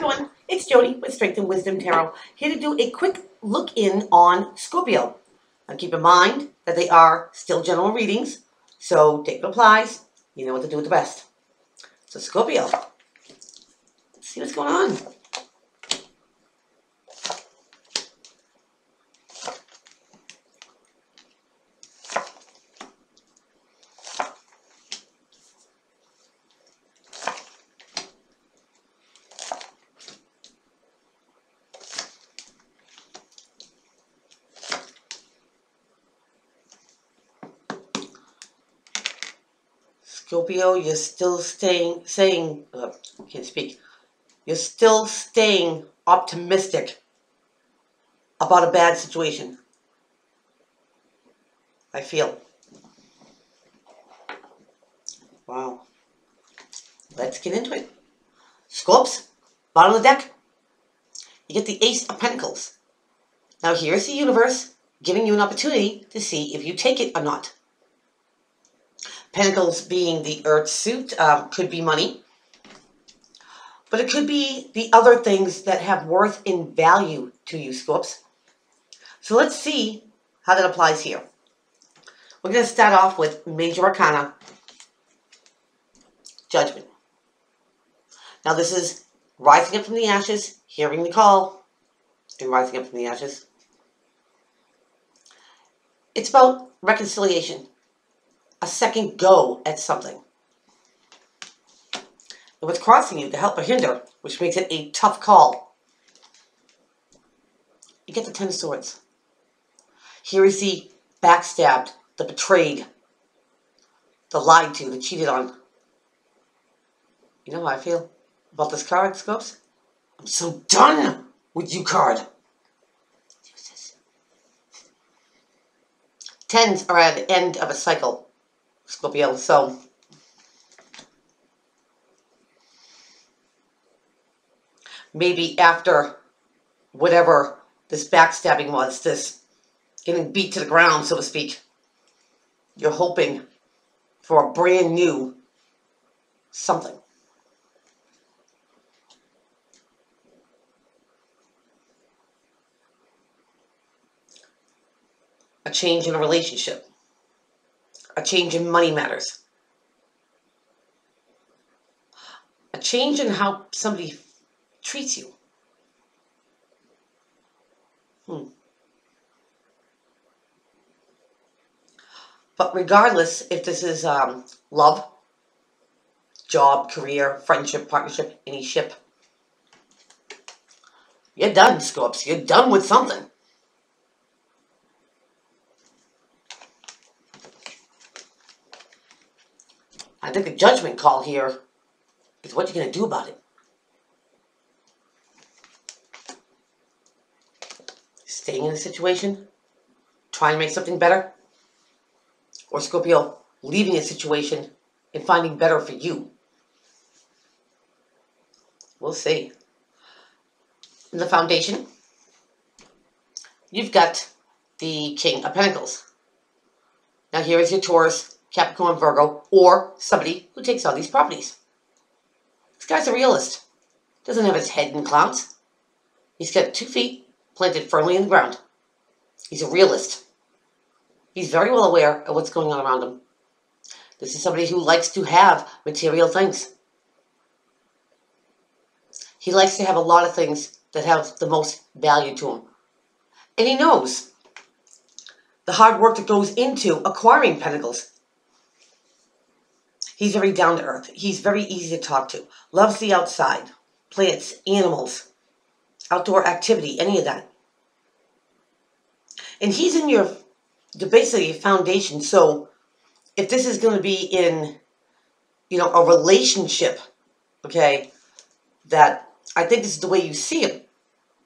everyone, it's Jody with Strength and Wisdom Tarot, here to do a quick look in on Scorpio. Now keep in mind that they are still general readings, so take what applies, you know what to do with the rest. So Scorpio, let's see what's going on. Scorpio, you're still you're still staying optimistic about a bad situation. I feel. Wow. Let's get into it. Scorps, bottom of the deck, you get the Ace of Pentacles. Now here's the universe giving you an opportunity to see if you take it or not. Pentacles being the Earth suit, could be money. But it could be the other things that have worth and value to you, Scorps. So let's see how that applies here. We're going to start off with Major Arcana, Judgment. Now this is rising up from the ashes, hearing the call, and rising up from the ashes. It's about reconciliation. A second go at something. And what's crossing you to help or hinder, which makes it a tough call. You get the Ten of Swords. Here is the backstabbed, the betrayed, the lied to, the cheated on. You know how I feel about this card, Scorps? I'm so done with you, card. Use this. Tens are at the end of a cycle, Scorpio, so maybe after whatever this backstabbing was, this getting beat to the ground, so to speak, you're hoping for a brand new something. A change in a relationship. A change in money matters. A change in how somebody treats you. But regardless if this is love, job, career, friendship, partnership, any ship, you're done, Scorps. You're done with something. I think the judgment call here is what you're going to do about it. Staying in a situation, trying to make something better, or Scorpio, leaving a situation and finding better for you. We'll see. In the foundation, you've got the King of Pentacles. Now here is your Taurus, Capricorn, Virgo, or somebody who takes all these properties. This guy's a realist. Doesn't have his head in clouds. He's got 2 feet planted firmly in the ground. He's a realist. He's very well aware of what's going on around him. This is somebody who likes to have material things. He likes to have a lot of things that have the most value to him. And he knows the hard work that goes into acquiring pentacles. He's very down to earth. He's very easy to talk to. Loves the outside. Plants, animals, outdoor activity, any of that. And he's in your basically your foundation. So if this is going to be in, a relationship, okay, that I think this is the way you see him,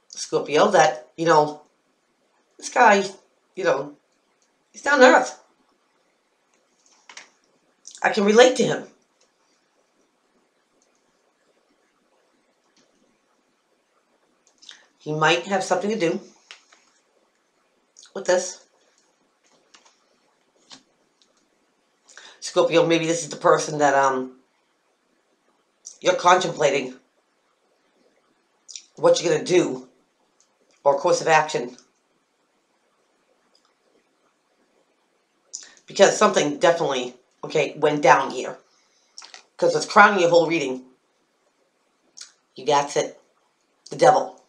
Scorpio, that, this guy, he's down to earth. I can relate to him. He might have something to do with this. Scorpio, maybe this is the person that you're contemplating what you're going to do or course of action. Because something definitely, okay, went down here. Because it's crowning your whole reading. You got it. The devil.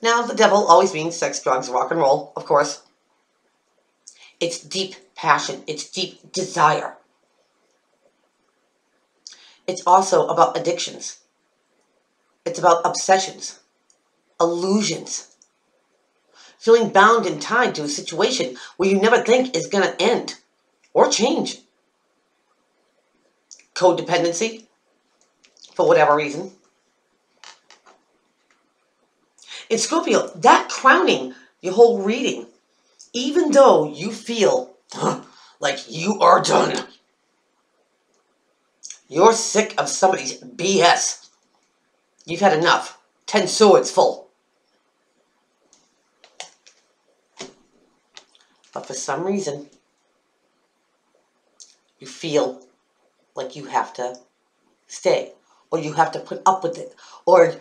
Now, the devil always means sex, drugs, rock and roll, of course. It's deep passion. It's deep desire. It's also about addictions. It's about obsessions, illusions, feeling bound and tied to a situation where you never think is going to end or change. Codependency, for whatever reason. In Scorpio, that crowning your whole reading, even though you feel like you are done, you're sick of somebody's BS. You've had enough. 10 swords full. But for some reason, you feel like you have to stay, or you have to put up with it, or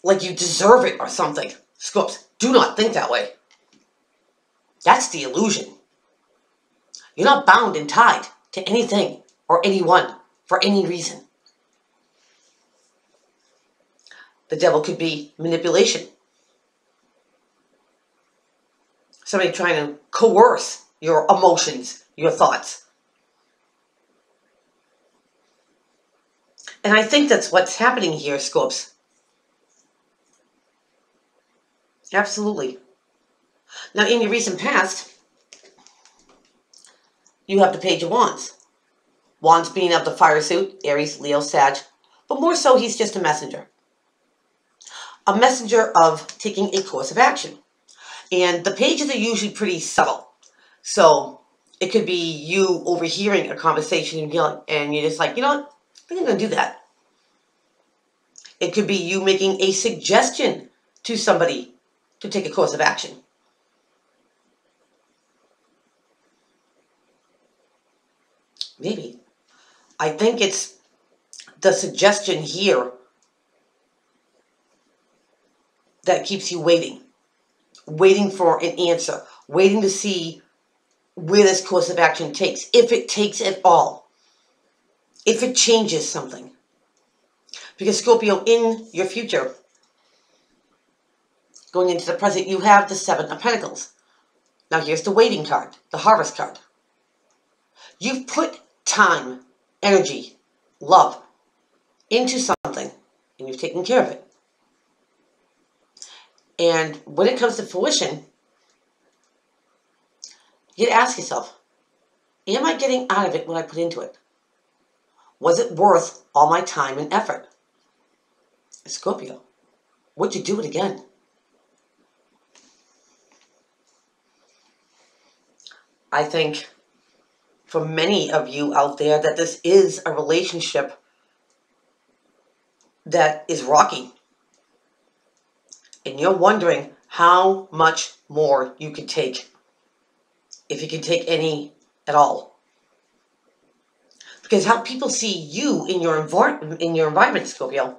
like you deserve it or something. Scorps, do not think that way. That's the illusion. You're not bound and tied to anything or anyone for any reason. The devil could be manipulation. Somebody trying to coerce your emotions, your thoughts. And I think that's what's happening here, Scorps. Absolutely. Now, in your recent past, you have the Page of Wands. Wands being of the fire suit, Aries, Leo, Sag. But more so, he's just a messenger. A messenger of taking a course of action. And the pages are usually pretty subtle. So it could be you overhearing a conversation and you're just like, you know what? I think I'm going to do that. It could be you making a suggestion to somebody to take a course of action. Maybe. I think it's the suggestion here that keeps you waiting. Waiting for an answer. Waiting to see where this course of action takes. If it takes at all. If it changes something. Because Scorpio, in your future, going into the present, you have the Seven of Pentacles. Now here's the waiting card, the Harvest card. You've put time, energy, love into something, and you've taken care of it. And when it comes to fruition, you ask yourself, am I getting out of it what I put into it? Was it worth all my time and effort? Scorpio, would you do it again? I think for many of you out there that this is a relationship that is rocky. And you're wondering how much more you could take. If you can take any at all. Because how people see you in your environment, Scorpio,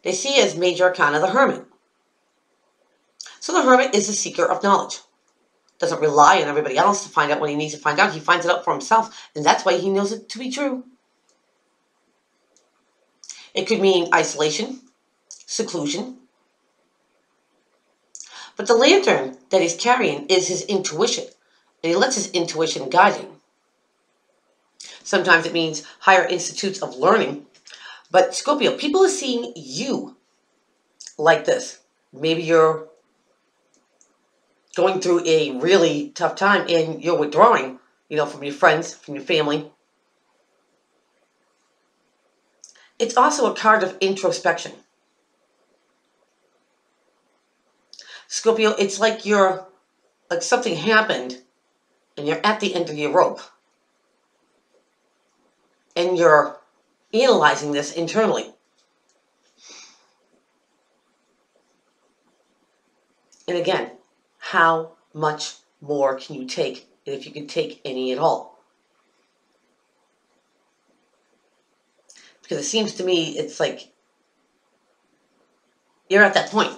they see as major arcana the Hermit. So the Hermit is a seeker of knowledge. Doesn't rely on everybody else to find out what he needs to find out. He finds it out for himself, and that's why he knows it to be true. It could mean isolation, seclusion. But the lantern that he's carrying is his intuition, and he lets his intuition guide him. Sometimes it means higher institutes of learning. But Scorpio, people are seeing you like this. Maybe you're going through a really tough time and you're withdrawing, from your friends, from your family. It's also a card of introspection. Scorpio, it's like something happened and you're at the end of your rope. And you're analyzing this internally. And again, how much more can you take, and if you can take any at all? Because it seems to me it's like you're at that point.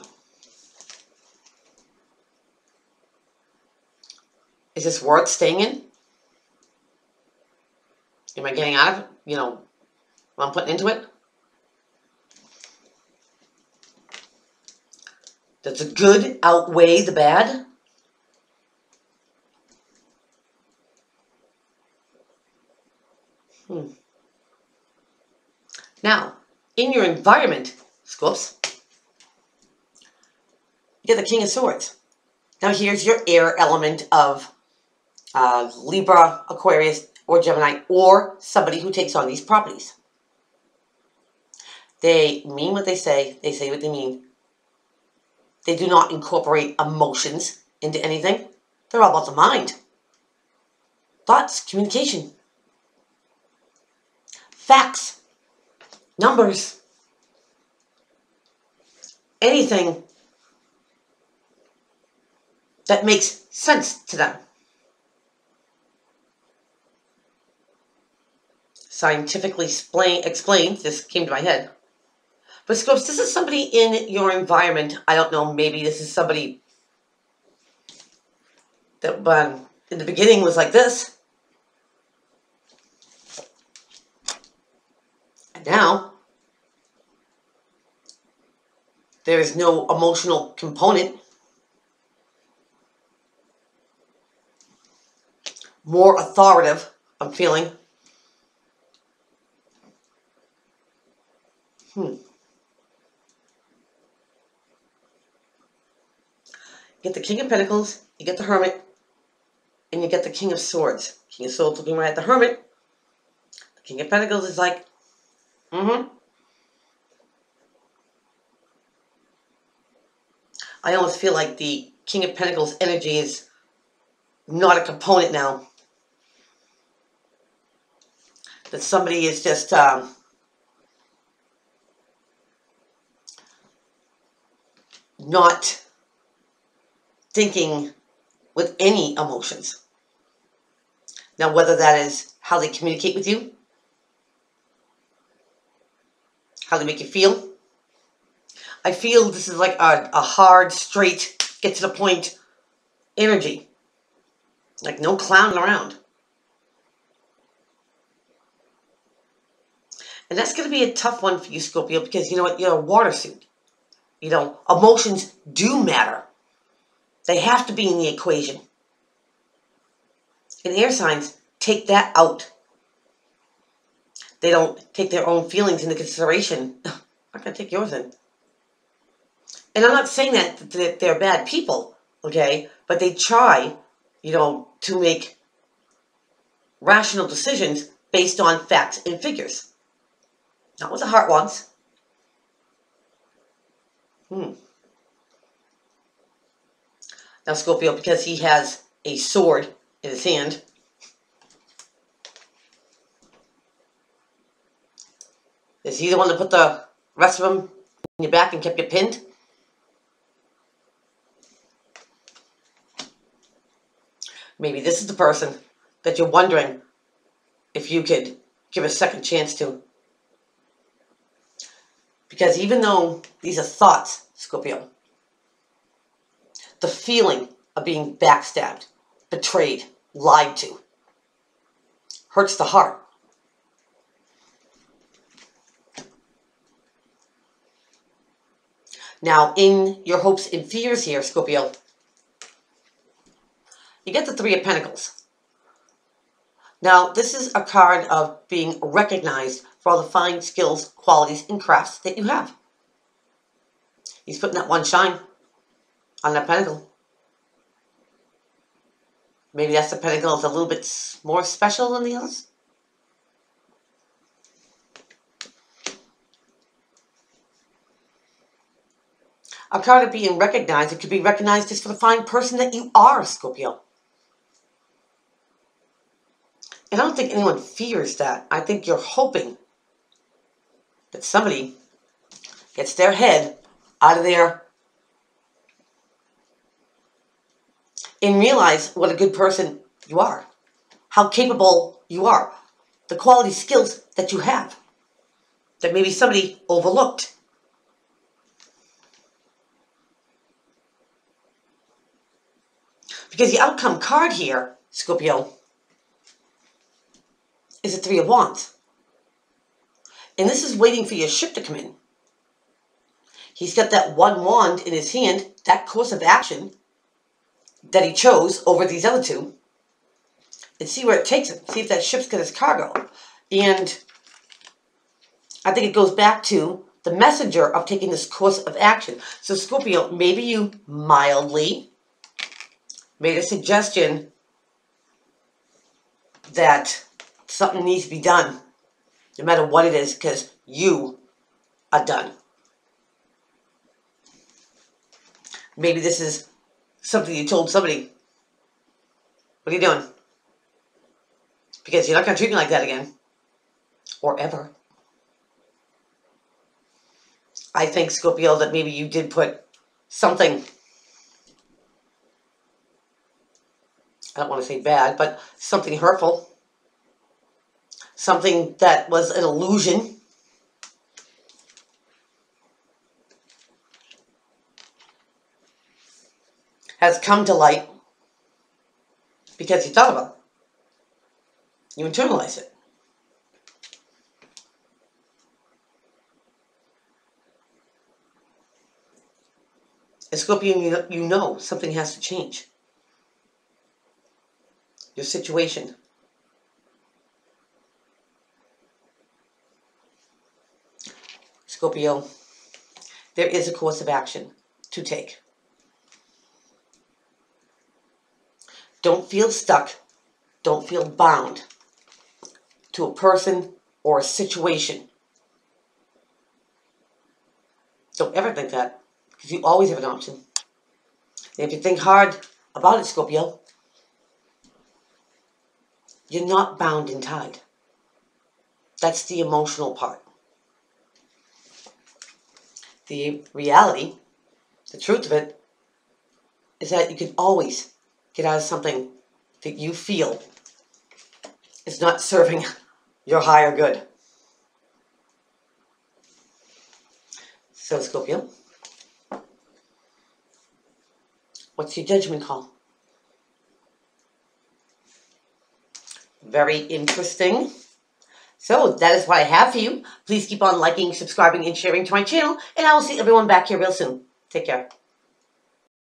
Is this worth staying in? Am I getting out of it? You know, what I'm putting into it? Does the good outweigh the bad? Now, in your environment, Scoops, you get the King of Swords. Now here's your air element of Libra, Aquarius, or Gemini, or somebody who takes on these properties. They mean what they say what they mean. They do not incorporate emotions into anything. They're all about the mind. Thoughts, communication, facts, numbers, anything that makes sense to them. Scientifically explained, this came to my head. But Scopes, this is somebody in your environment. I don't know, maybe this is somebody that in the beginning was like this. And now, there is no emotional component. More authoritative, I'm feeling. You get the King of Pentacles, you get the Hermit, and you get the King of Swords. King of Swords looking right at the Hermit. The King of Pentacles is like, I almost feel like the King of Pentacles energy is not a component now. That somebody is just not thinking with any emotions. Now, whether that is how they communicate with you, how they make you feel. I feel this is like a hard, straight, get to the point energy. Like no clowning around. And that's going to be a tough one for you, Scorpio, because you know what? You're a water suit. You know, emotions do matter. They have to be in the equation. And air signs take that out. They don't take their own feelings into consideration. I'm not going to take yours in. And I'm not saying that they're bad people, okay? But they try, you know, to make rational decisions based on facts and figures. Not what the heart wants. Now, Scorpio, because he has a sword in his hand, is he the one that put the rest of them in your back and kept you pinned? Maybe this is the person that you're wondering if you could give a second chance to. Because even though these are thoughts, Scorpio, the feeling of being backstabbed, betrayed, lied to, hurts the heart. Now, in your hopes and fears here, Scorpio, you get the Three of Pentacles. Now, this is a card of being recognized for all the fine skills, qualities, and crafts that you have. He's putting that one shine on that pentacle. Maybe that's the pentacle is a little bit more special than the others. A card of being recognized, it could be recognized just for the fine person that you are, Scorpio. And I don't think anyone fears that. I think you're hoping that somebody gets their head out of there and realize what a good person you are, how capable you are, the quality skills that you have. that maybe somebody overlooked. Because the outcome card here, Scorpio, is the Three of Wands. And this is waiting for your ship to come in. He's got that one wand in his hand, that course of action that he chose over these other two, and see where it takes him. See if that ship's got his cargo. And I think it goes back to the messenger of taking this course of action. So Scorpio, maybe you mildly made a suggestion that something needs to be done, no matter what it is, because you are done. Maybe this is something you told somebody. What are you doing? Because you're not going to treat me like that again. Or ever. I think, Scorpio, that maybe you did put something, I don't want to say bad, but something hurtful. Something that was an illusion. Has come to light because you thought about it. You internalize it. As Scorpio, you know something has to change. Your situation. Scorpio, there is a course of action to take. Don't feel stuck. Don't feel bound to a person or a situation. Don't ever think that, because you always have an option. And if you think hard about it, Scorpio, you're not bound and tied. That's the emotional part. The reality, the truth of it, is that you can always get out of something that you feel is not serving your higher good. So, Scorpio, what's your judgment call? Very interesting. So, that is what I have for you. Please keep on liking, subscribing, and sharing to my channel, and I will see everyone back here real soon. Take care.